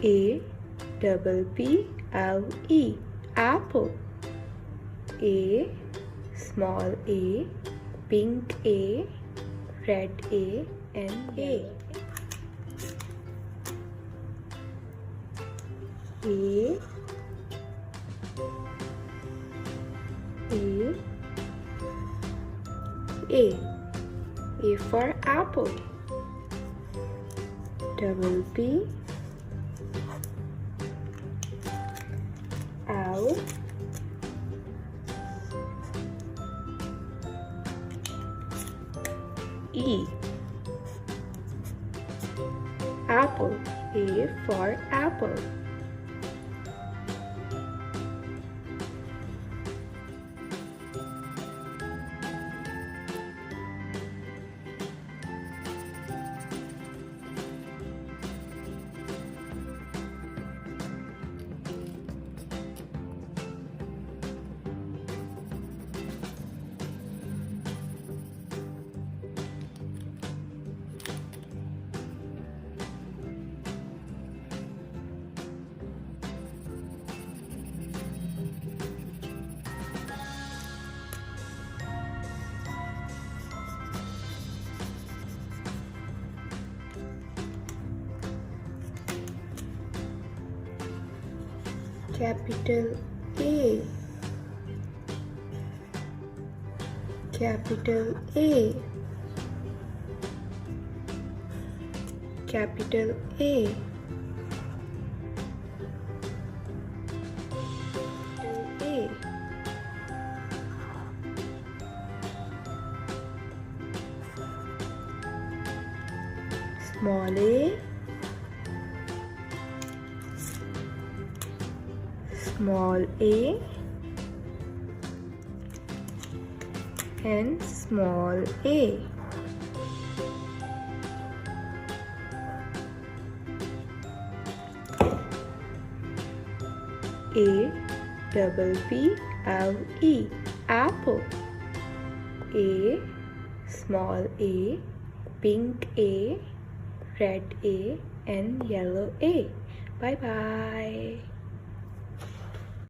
A double P L E, apple. A, small a, pink a, red a, and A. A, A, A. A for apple. Double P L E, apple. A for apple. Capital A, capital A, capital A, A. Small a, small a, and small a. A double P L E, apple. A, small a, pink a, red a, and yellow a. Bye bye.